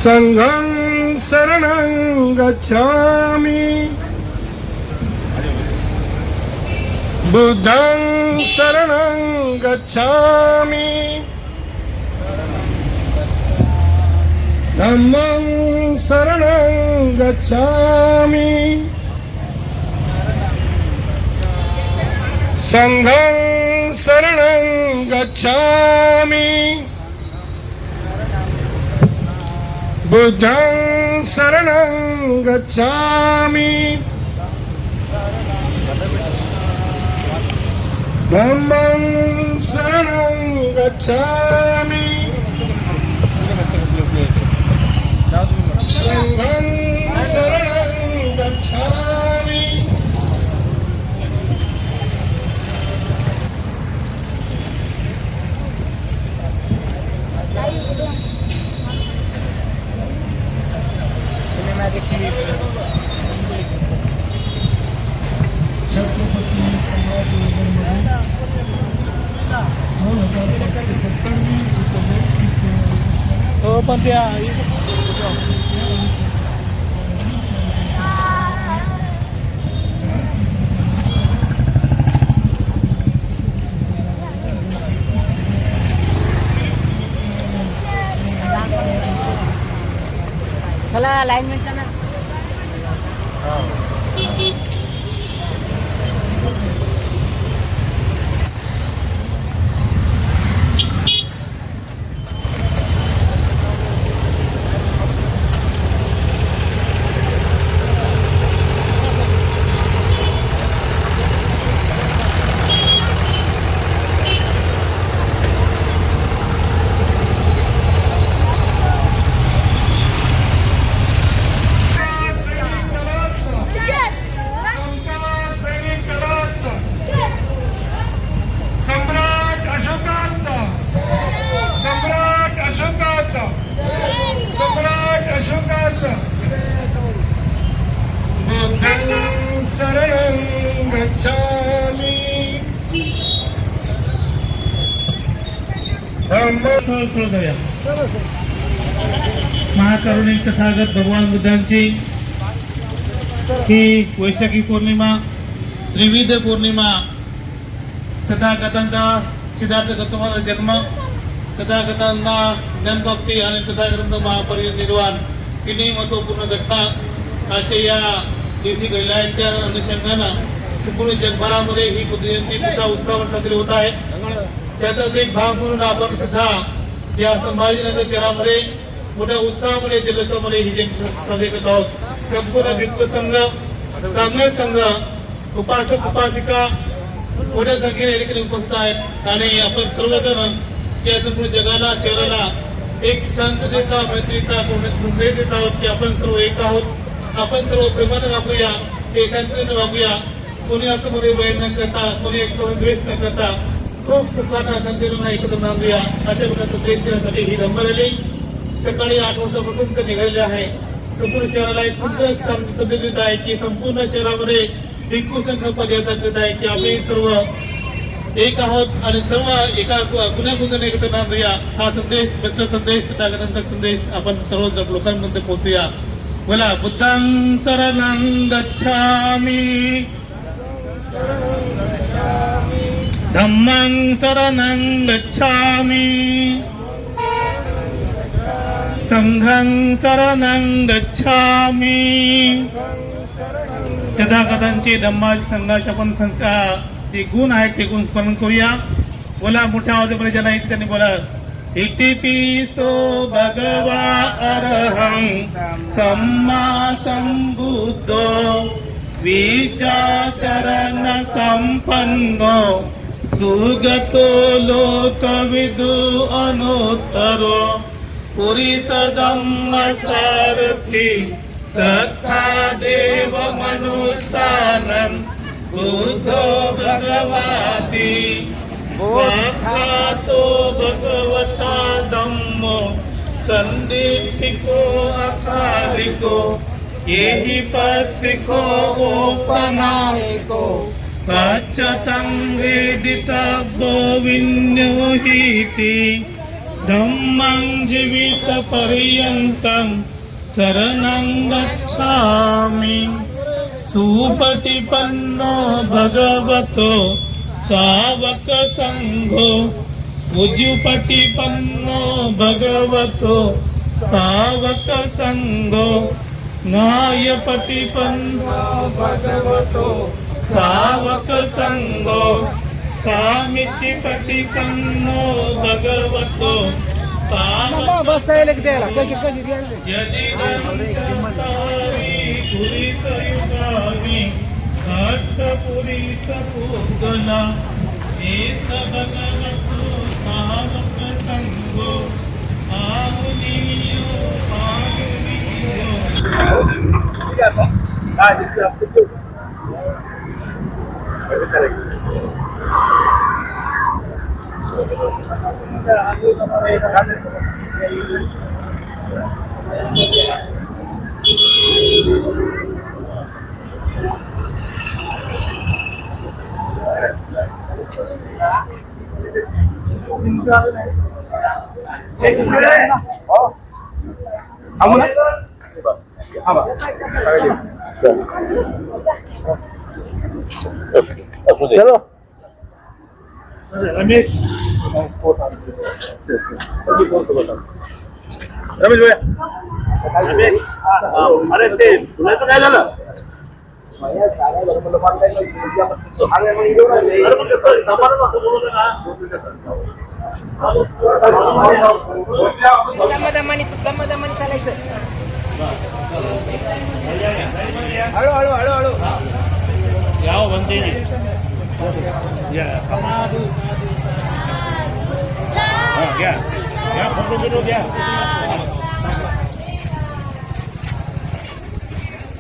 संघं शरणं गच्छामि बुद्धं शरणं गच्छामि धम्मं शरणं गच्छामि संघं शरणं गच्छामि बुद्धं शरणं गच्छामि धम्मं शरणं गच्छामि संघं शरणं गच्छामि छत्रपती संभाजी हो पण त्या चला अलाइनमेंट करना शरणं गच्छामि महाकरुणिक तथागत भगवान बुद्धांची ही वैशाखी पौर्णिमा त्रिविध पौर्णिमा तथागतांचा सिद्धार्थ गौतमाचा जन्म तथागतांना ज्ञानप्राप्ती आणि तथागतांचा महापरिनिर्वाण तिन्ही महत्वपूर्ण घटना आजच्या या दिवशी घडल्या आहेत. त्या अनुषंगानं संपूर्ण जगभरामध्ये ही बुद्धजयंती मोठ्या उत्साहात साजरी होत आहे. त्याचाच एक भाग म्हणून आपण सुद्धा या संभाजीनगर शहरामध्ये मोठ्या उत्साहामध्ये जल्लोषामध्ये ही जयंती साजरी करत आहोत. संपूर्ण भिक्खू संघ सामूहिक संघ उपासक उपासिका मोठ्या संख्येने या ठिकाणी उपस्थित आहेत आणि आपण सर्वजण या संपूर्ण जगाला शहराला एक शांततेचा मैत्रीचा संदेश देत आहोत की आपण सर्व एक आहोत. आपण सर्व प्रेमाने वागूया एकांताने वागूया. कोणी असं मध्ये वैर न करता कोणी एक द्वेष न करता खूप सुखाने शांतीने एकत्र नांदूया अशा प्रकारचा देश देण्यासाठी ही दंबल आली. सकाळी 8 वाजतापासून ते निघालेले आहे. संपूर्ण शहराला एक सुंदर संदेश देत आहे की संपूर्ण शहरामध्ये भिक्खू संघ पदयात्रा करत आहे की आम्ही सर्व एक आहोत आणि सर्व एका गुन्ह्यागुंजाने एकत्र नांदूया. हा संदेश बद्ध संदेश तथागतांचा संदेश आपण सर्व लोकांमध्ये पोहोचूया. बोला बुद्धं शरणं गच्छामि धम्मं शरणं गच्छामि संघं शरणं गच्छामि. तथागतांचे धम्माचे संघाचे आपण संस्कार जे गुण आहेत ते गुण स्मरण करूया. बोला मोठ्या आवाजामध्ये ज्यांना येते त्यांनी बोला इतिपिसो भगवा अरहं सम्मा संबुद्धो विचाचरण संपन्नो सुगतो लोकविदु अनुत्तरो पुरीसदं सारथी सत्ता देव मनुष्यानं बुद्धो भगवाती वाखातो भगवता धम्मो संदीपिको अकालिको येहि पस्सिको ओपनायको कच्चतं वेदितव्यो विन्योहीति धम्मं जीवितपर्यन्तं शरणं गच्छामि सुपटिपन्नो भगवतो सावकसङ्घो उजुपटिपन्नो भगवतो सावकसङ्घो न्यायपटिपन्नो भगवतो सावकसङ्घो सामिचिपटिपन्नो भगवतो यदि पुरीतयुगामि घट्टपुरीतपूगला एस भगवतो सावकसङ्घो आहुनीयो चलो रमेश अरे ते तुला तर काय झालं दमादमानी चालायचं हळू हळू हळू हळू याव बनते घ्या फोटो बिटो घ्या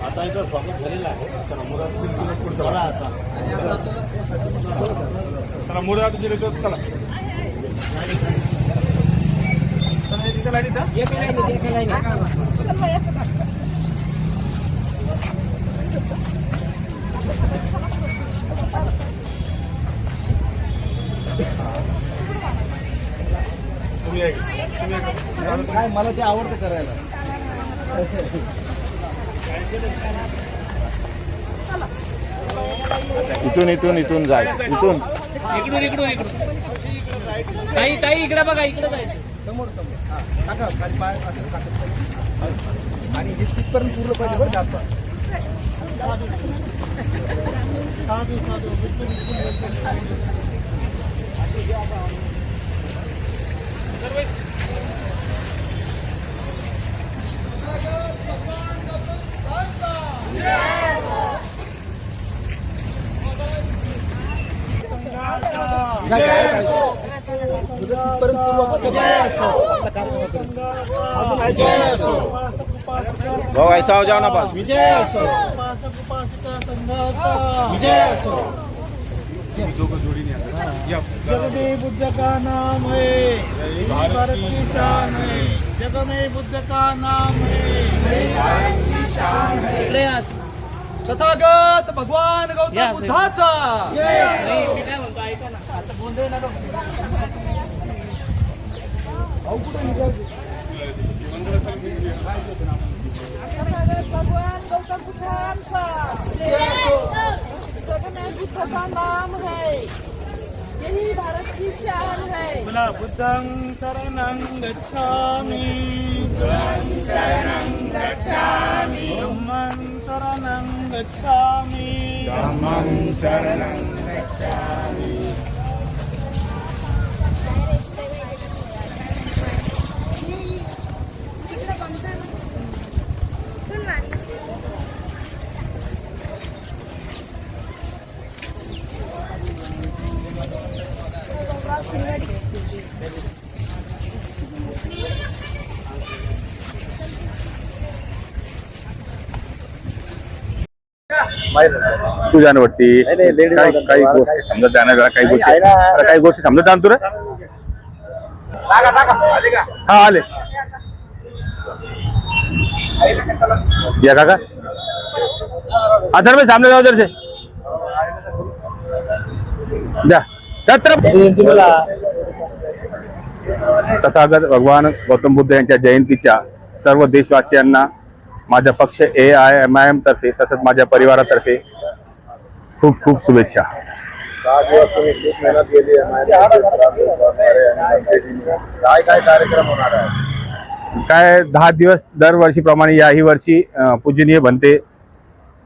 आता इथं स्वागत झालेलं आहे चला मुराद चला काय मला ते आवडतं करायला इथून जाय इथून इकडून ताई इकडे बघा इकडे जायचं समोर टाका खाली पाय असं टाकत आणि हे तिथपर्यंत पूर्ण पाहिजे बरं जास्त भाऊ ऐसा हो जाओ ना बस विजय असो जग में बुद्ध का नाम है भारत की शान है जग में बुद्ध का नाम है तथागत भगवान गौतम बुद्धाचा भगवान गौतम बुद्धांचा जग में बुद्ध का नाम है यही भारत की शान है बुद्धं शरणं गच्छामि धम्मं शरणं गच्छामि तुझ्या वाटती काही गोष्टी समजत आहे ना जरा काही गोष्टी समजत आहे ना तुला हा आले या काका अधर में सामने जाओ उधर से द्या छत्रपती तथागत भगवान गौतम बुद्ध यांच्या जयंतीच्या सर्व देशवासियांना माझ्या पक्ष AIMIM तर्फे तसंच माझ्या परिवारातर्फे खूप खूप शुभेच्छा. 6 दिवस तुम्ही खूप मेहनत केली काय कार्यक्रम होणार आहे? काय 10 दिवस दरवर्षीप्रमाणे याही वर्षी पूजनीय भंते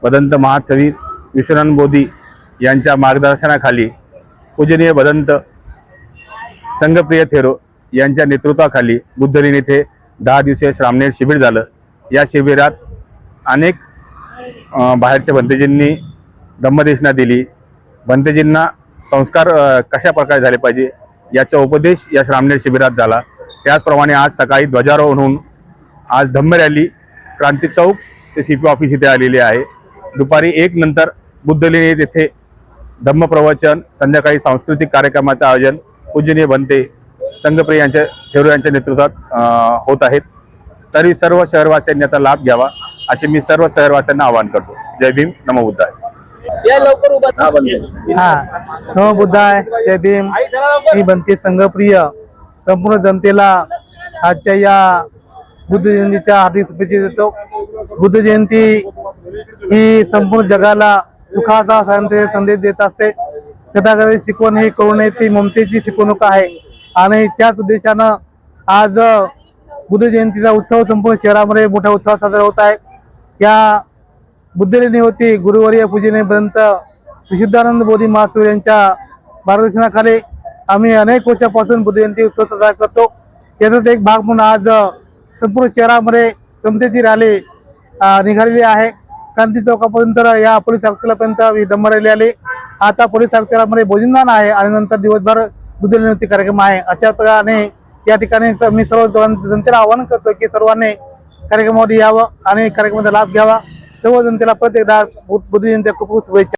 भदंत महाकवी विश्वनाथ बोधी यांच्या मार्गदर्शनाखाली पूजनीय भदंत संघप्रिय थेरो यांच्या नेतृत्वाखाली बुद्धलीन येथे 10 दिवसीय श्रामणेर शिबिर झालं. या शिबिरात अनेक बाहेरच्या भंतेजींनी धम्मदेशना दिली. भंतेजींना संस्कार कशा प्रकारे झाले पाहिजे याचा उपदेश या श्रामणेर शिबिरात झाला. त्याचप्रमाणे आज सकाळी ध्वजारोहण होऊन आज धम्म रॅली क्रांती चौक ते CP ऑफिस इथे आलेली आहे. दुपारी 1 नंतर बुद्धलीन येथे धम्मप्रवचन, संध्याकाळी सांस्कृतिक कार्यक्रमाचं आयोजन पूजनीय भंते संघप्रिय यांच्या थेरो यांच्या नेतृत्वात होत आहेत. तरी सर्व शहरवासियांनी याचा लाभ घ्यावा असे मी सर्व शहरवासियांना आवाहन करतो. जय भीम, नमो बुद्धाय. या लवकर उभा नमो बुद्धाय, जय भीम. मी भंते संघप्रिय संपूर्ण जनतेला आजच्या या बुद्ध जयंतीच्या हार्दिक शुभेच्छा देतो. बुद्ध जयंती ही संपूर्ण जगाला सुखाचा शांतीचा संदेश देत असते. तथागताची शिकवण ही करुणेची ममतेची शिकवणूक आहे आणि त्याच उद्देशानं आज बुद्ध जयंतीचा उत्सव संपूर्ण शहरामध्ये मोठा उत्सव साजरा होत आहे. या बुद्धलेणी होती गुरुवर्य पूजनीय भदंत विशुद्धानंद बोधी महास्वामी यांच्या मार्गदर्शनाखाली आम्ही अनेक वर्षापासून बुद्ध जयंती उत्सव साजरा करतो. याचाच एक भाग म्हणून आज संपूर्ण शहरामध्ये समतेची रॅली निघालेली आहे. क्रांती चौकापर्यंत या पोलीस आयुक्तालयापर्यंत धम्म रॅली आली. आता पोलीस आयुक्तालयामध्ये भोजनदान आहे आणि नंतर दिवसभर बुद्धलेणी कार्यक्रम आहे. अशा प्रकारे या ठिकाणी मी सर्व जनतेला आवाहन करतो की सर्वांनी कार्यक्रमामध्ये यावं आणि कार्यक्रमाचा लाभ घ्यावा. सर्व जनतेला प्रत्येकदा बुद्ध जयंती खूप खूप शुभेच्छा.